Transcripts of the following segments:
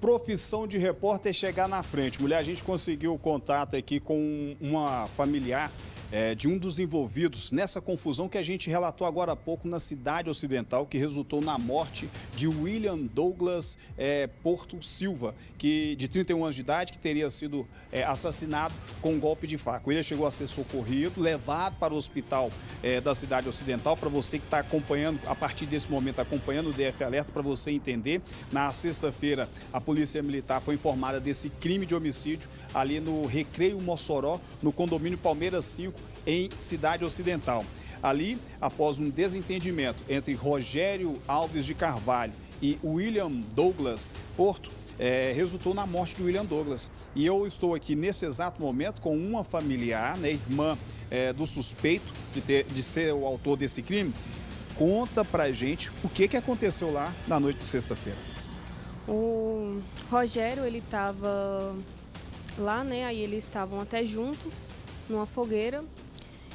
profissão de repórter é chegar na frente. Mulher, a gente conseguiu contato aqui com uma familiar de um dos envolvidos nessa confusão que a gente relatou agora há pouco na Cidade Ocidental, que resultou na morte de William Douglas Porto Silva, de 31 anos de idade, que teria sido assassinado com um golpe de faca. O William chegou a ser socorrido, levado para o hospital da Cidade Ocidental. Para você que está acompanhando, a partir desse momento, acompanhando o DF Alerta, para você entender, na sexta-feira a Polícia Militar foi informada desse crime de homicídio ali no Recreio Mossoró, no condomínio Palmeiras 5, em Cidade Ocidental. Ali, após um desentendimento entre Rogério Alves de Carvalho e William Douglas Porto, resultou na morte de William Douglas. E eu estou aqui nesse exato momento com uma familiar, né, irmã do suspeito de ser o autor desse crime. Conta pra gente o que aconteceu lá na noite de sexta-feira. O Rogério, ele estava lá, né, aí eles estavam até juntos numa fogueira.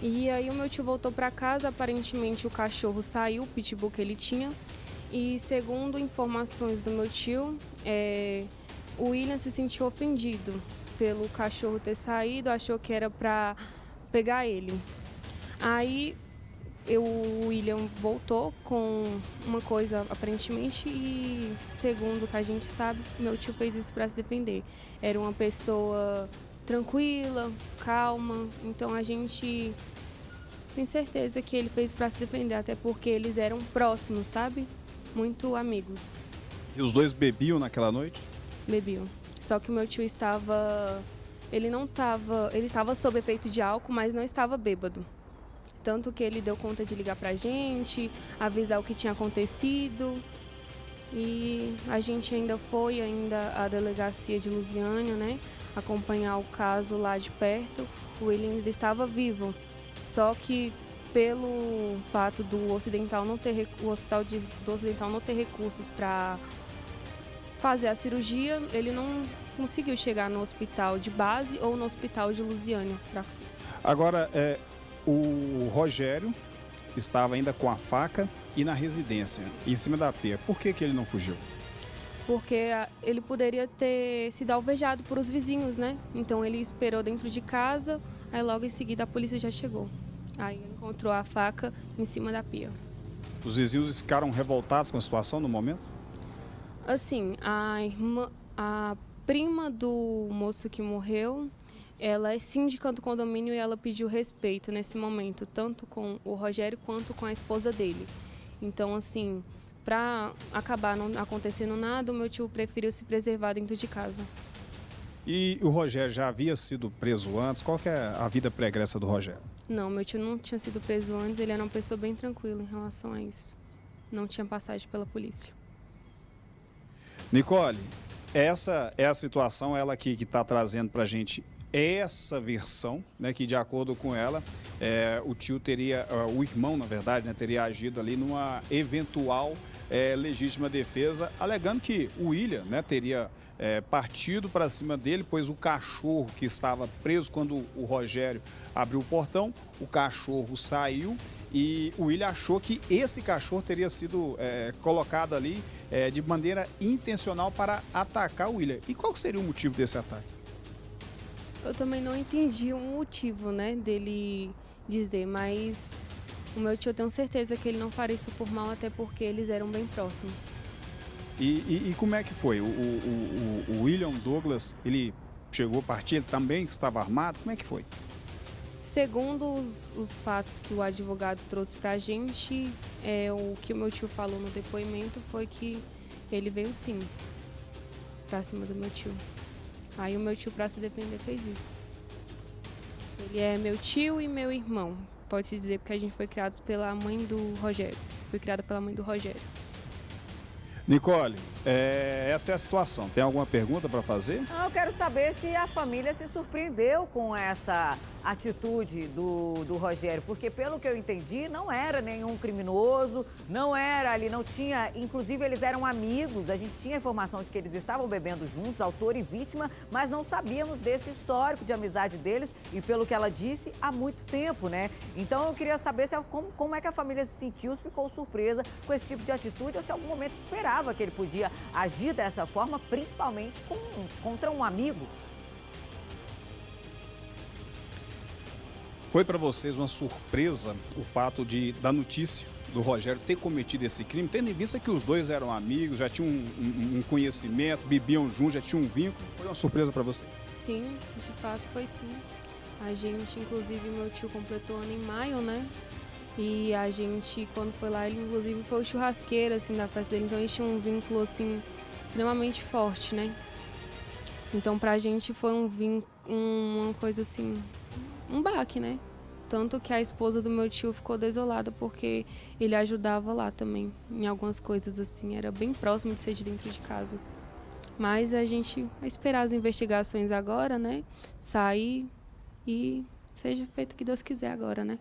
E aí o meu tio voltou para casa, aparentemente o cachorro saiu, o pitbull que ele tinha. E segundo informações do meu tio, o William se sentiu ofendido pelo cachorro ter saído, achou que era para pegar ele. Aí o William voltou com uma coisa aparentemente e segundo o que a gente sabe, meu tio fez isso para se defender. Era uma pessoa tranquila, calma, então a gente tem certeza que ele fez para se defender, até porque eles eram próximos, sabe? Muito amigos. E os dois bebiam naquela noite? Bebiam. Só que o meu tio ele estava sob efeito de álcool, mas não estava bêbado. Tanto que ele deu conta de ligar pra gente, avisar o que tinha acontecido. E a gente ainda foi à delegacia de Lusiânia, né? Acompanhar o caso lá de perto. O William ainda estava vivo, só que pelo fato do Ocidental não ter, o hospital do Ocidental não ter recursos para fazer a cirurgia, ele não conseguiu chegar no hospital de base ou no hospital de Lusiânia. Agora, o Rogério estava ainda com a faca e na residência, em cima da pia. Por que ele não fugiu? Porque ele poderia ter sido alvejado por os vizinhos, né? Então ele esperou dentro de casa, aí logo em seguida a polícia já chegou. Aí ele encontrou a faca em cima da pia. Os vizinhos ficaram revoltados com a situação no momento? Assim, a prima do moço que morreu, ela é síndica do condomínio e ela pediu respeito nesse momento, tanto com o Rogério quanto com a esposa dele. Então, assim, para acabar não acontecendo nada, o meu tio preferiu se preservar dentro de casa. E o Rogério já havia sido preso antes? Qual que é a vida pregressa do Rogério? Não, meu tio não tinha sido preso antes, ele era uma pessoa bem tranquila em relação a isso. Não tinha passagem pela polícia. Nicole, essa é a situação, ela aqui que está trazendo para a gente essa versão, né, que de acordo com ela, o tio teria, o irmão na verdade, né, teria agido ali numa eventual legítima defesa, alegando que o William, né, teria partido para cima dele, pois o cachorro que estava preso quando o Rogério abriu o portão, o cachorro saiu e o William achou que esse cachorro teria sido colocado ali de maneira intencional para atacar o William. E qual seria o motivo desse ataque? Eu também não entendi o motivo, né, dele dizer, mas o meu tio, eu tenho certeza que ele não faria isso por mal, até porque eles eram bem próximos. E como é que foi? O William Douglas, ele chegou a partir, ele também estava armado? Como é que foi? Segundo os fatos que o advogado trouxe pra gente, o que o meu tio falou no depoimento foi que ele veio sim pra cima do meu tio. Aí o meu tio, para se defender, fez isso. Ele é meu tio e meu irmão. Pode-se dizer, porque a gente foi criados pela mãe do Rogério. Fui criada pela mãe do Rogério. Nicole, essa é a situação. Tem alguma pergunta para fazer? Eu quero saber se a família se surpreendeu com essa atitude do Rogério? Porque, pelo que eu entendi, não era nenhum criminoso, não era ali, não tinha... Inclusive, eles eram amigos, a gente tinha informação de que eles estavam bebendo juntos, autor e vítima, mas não sabíamos desse histórico de amizade deles e, pelo que ela disse, há muito tempo, né? Então, eu queria saber como é que a família se sentiu, se ficou surpresa com esse tipo de atitude ou se em algum momento esperava que ele podia agir dessa forma, principalmente contra um amigo. Foi para vocês uma surpresa o fato da notícia do Rogério ter cometido esse crime, tendo em vista que os dois eram amigos, já tinham um conhecimento, bebiam juntos, já tinham um vínculo? Foi uma surpresa para vocês? Sim, de fato foi sim. A gente, inclusive, meu tio completou ano em maio, né? E a gente, quando foi lá, ele inclusive foi o churrasqueiro, assim, da festa dele. Então, a gente tinha um vínculo, assim, extremamente forte, né? Então, pra gente foi uma coisa, assim, um baque, né? Tanto que a esposa do meu tio ficou desolada porque ele ajudava lá também, em algumas coisas, assim. Era bem próximo de ser de dentro de casa. Mas a gente vai esperar as investigações agora, né? Sair e seja feito o que Deus quiser agora, né?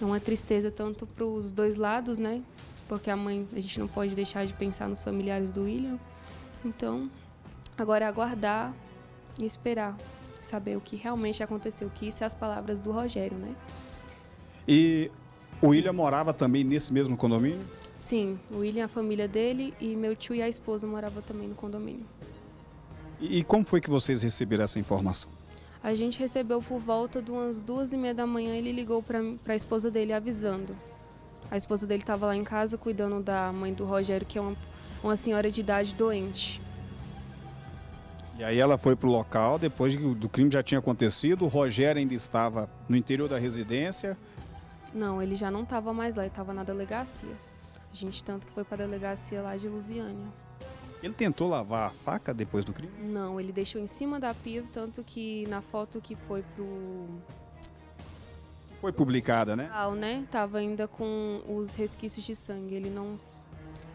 É uma tristeza tanto para os dois lados, né? Porque a gente não pode deixar de pensar nos familiares do William. Então, agora é aguardar e esperar, saber o que realmente aconteceu, que isso é as palavras do Rogério, né? E o William morava também nesse mesmo condomínio? Sim, o William, a família dele e meu tio e a esposa moravam também no condomínio. E como foi que vocês receberam essa informação? A gente recebeu por volta de umas 2h30 da manhã, ele ligou para a esposa dele avisando. A esposa dele estava lá em casa cuidando da mãe do Rogério, que é uma senhora de idade doente. E aí ela foi para o local, depois do crime já tinha acontecido, o Rogério ainda estava no interior da residência? Não, ele já não estava mais lá, ele estava na delegacia. A gente tanto que foi para a delegacia lá de Lusiânia. Ele tentou lavar a faca depois do crime? Não, ele deixou em cima da pia, tanto que na foto que foi Foi publicada, né? Tava ainda com os resquícios de sangue.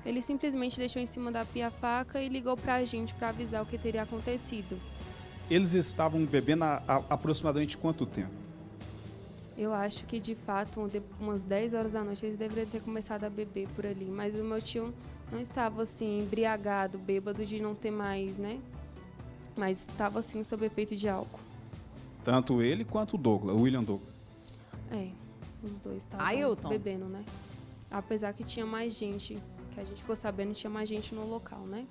Ele simplesmente deixou em cima da pia a faca e ligou pra gente pra avisar o que teria acontecido. Eles estavam bebendo há aproximadamente quanto tempo? Eu acho que, de fato, umas 10 horas da noite eles deveriam ter começado a beber por ali. Mas o meu tio não estava, assim, embriagado, bêbado de não ter mais, né? Mas estava, assim, sob efeito de álcool. Tanto ele quanto o William Douglas. Os dois estavam bebendo, né? Apesar que tinha mais gente, que a gente ficou sabendo, tinha mais gente no local, né?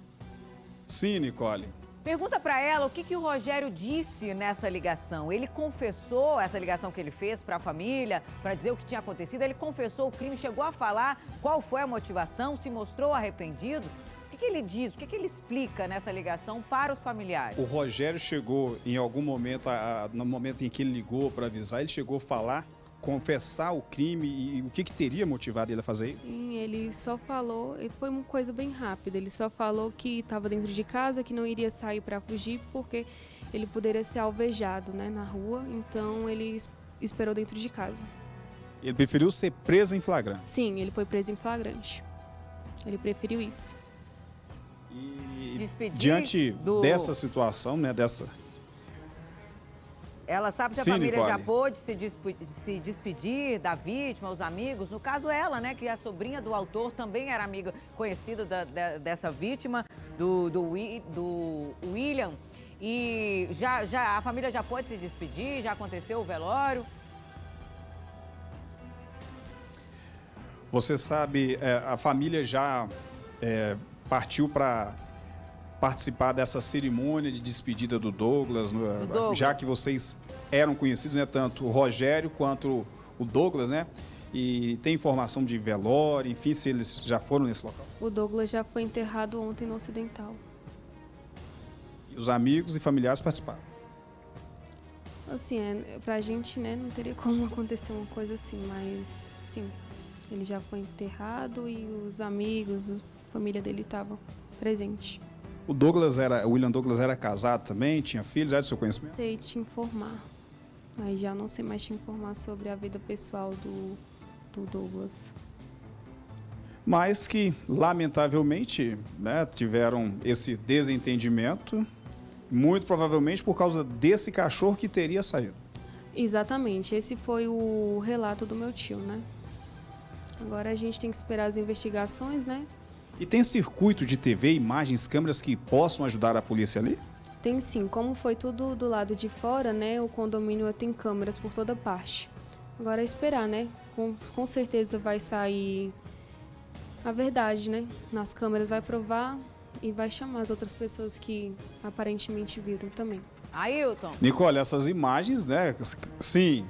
Sim, Nicole. Pergunta para ela o que o Rogério disse nessa ligação. Ele confessou essa ligação que ele fez para a família, para dizer o que tinha acontecido. Ele confessou o crime, chegou a falar qual foi a motivação, se mostrou arrependido. O que ele diz, o que ele explica nessa ligação para os familiares? O Rogério chegou em algum momento, no momento em que ele ligou para avisar, ele chegou a falar, confessar o crime e o que teria motivado ele a fazer isso? Sim, ele só falou, foi uma coisa bem rápida, ele só falou que estava dentro de casa, que não iria sair para fugir porque ele poderia ser alvejado, né, na rua, então ele esperou dentro de casa. Ele preferiu ser preso em flagrante? Sim, ele foi preso em flagrante, ele preferiu isso. E diante dessa situação, né, Ela sabe se a família Nicole já pôde se despedir da vítima, os amigos. No caso, ela, né, que a sobrinha do autor também era amiga conhecida dessa vítima, do William. E a família já pôde se despedir? Já aconteceu o velório? Você sabe, a família já partiu para participar dessa cerimônia de despedida do Douglas, já que vocês eram conhecidos, né, tanto o Rogério quanto o Douglas, né? E tem informação de velório, enfim, se eles já foram nesse local? O Douglas já foi enterrado ontem no Ocidental. E os amigos e familiares participaram? Assim, pra gente, né, não teria como acontecer uma coisa assim, mas sim, ele já foi enterrado e os amigos, a família dele estavam presentes. O William Douglas era casado também, tinha filhos, é do seu conhecimento? Sei te informar. Aí já não sei mais te informar sobre a vida pessoal do Douglas. Mas que, lamentavelmente, né, tiveram esse desentendimento, muito provavelmente por causa desse cachorro que teria saído. Exatamente, esse foi o relato do meu tio, né? Agora a gente tem que esperar as investigações, né? E tem circuito de TV, imagens, câmeras que possam ajudar a polícia ali? Tem sim, como foi tudo do lado de fora, né? O condomínio tem câmeras por toda parte. Agora é esperar, né? Com certeza vai sair a verdade, né? Nas câmeras vai provar e vai chamar as outras pessoas que aparentemente viram também. Ailton. Nicole, essas imagens, né? Sim.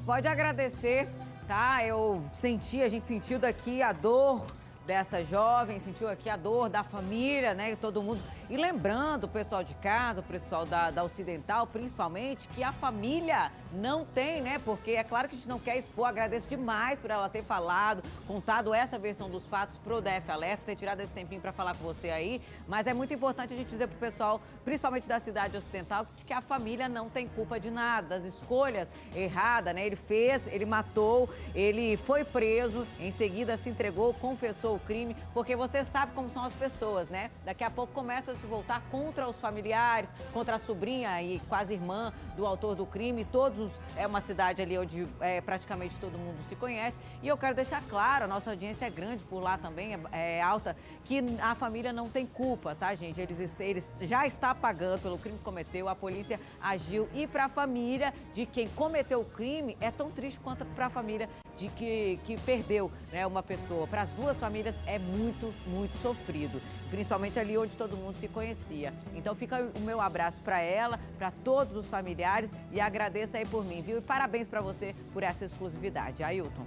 Pode agradecer, tá? A gente sentiu daqui a dor dessa jovem, sentiu aqui a dor da família, né? Todo mundo. E lembrando o pessoal de casa, o pessoal da Ocidental, principalmente, que a família não tem, né? Porque é claro que a gente não quer expor. Agradeço demais por ela ter falado, contado essa versão dos fatos pro DF Alerta, ter tirado esse tempinho para falar com você aí. Mas é muito importante a gente dizer pro pessoal, principalmente da cidade ocidental, que a família não tem culpa de nada, das escolhas erradas, né? Ele matou, ele foi preso, em seguida se entregou, confessou o crime, porque você sabe como são as pessoas, né? Daqui a pouco começa a se voltar contra os familiares, contra a sobrinha e quase irmã do autor do crime. É uma cidade ali onde praticamente todo mundo se conhece. E eu quero deixar claro, a nossa audiência é grande por lá também, é alta, que a família não tem culpa, tá, gente? Eles já está pagando pelo crime que cometeu, a polícia agiu. E para a família de quem cometeu o crime, é tão triste quanto para a família de que perdeu, né, uma pessoa. Para as duas famílias é muito, muito sofrido, principalmente ali onde todo mundo se conhecia. Então fica o meu abraço para ela, para todos os familiares e agradeça aí por mim, viu? E parabéns para você por essa exclusividade. Ailton.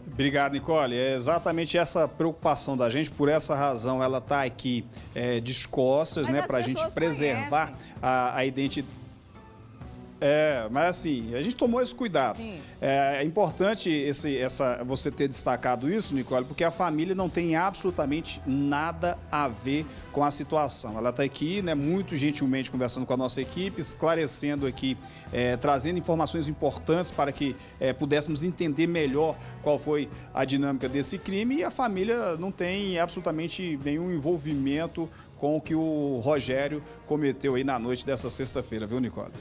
Obrigado, Nicole. É exatamente essa preocupação da gente, por essa razão ela está aqui de costas, né, para a gente preservar a identidade. Mas assim, a gente tomou esse cuidado. Sim. É importante você ter destacado isso, Nicole, porque a família não tem absolutamente nada a ver com a situação. Ela está aqui, né, muito gentilmente conversando com a nossa equipe, esclarecendo aqui, trazendo informações importantes para que pudéssemos entender melhor qual foi a dinâmica desse crime, e a família não tem absolutamente nenhum envolvimento com o que o Rogério cometeu aí na noite dessa sexta-feira, viu, Nicole?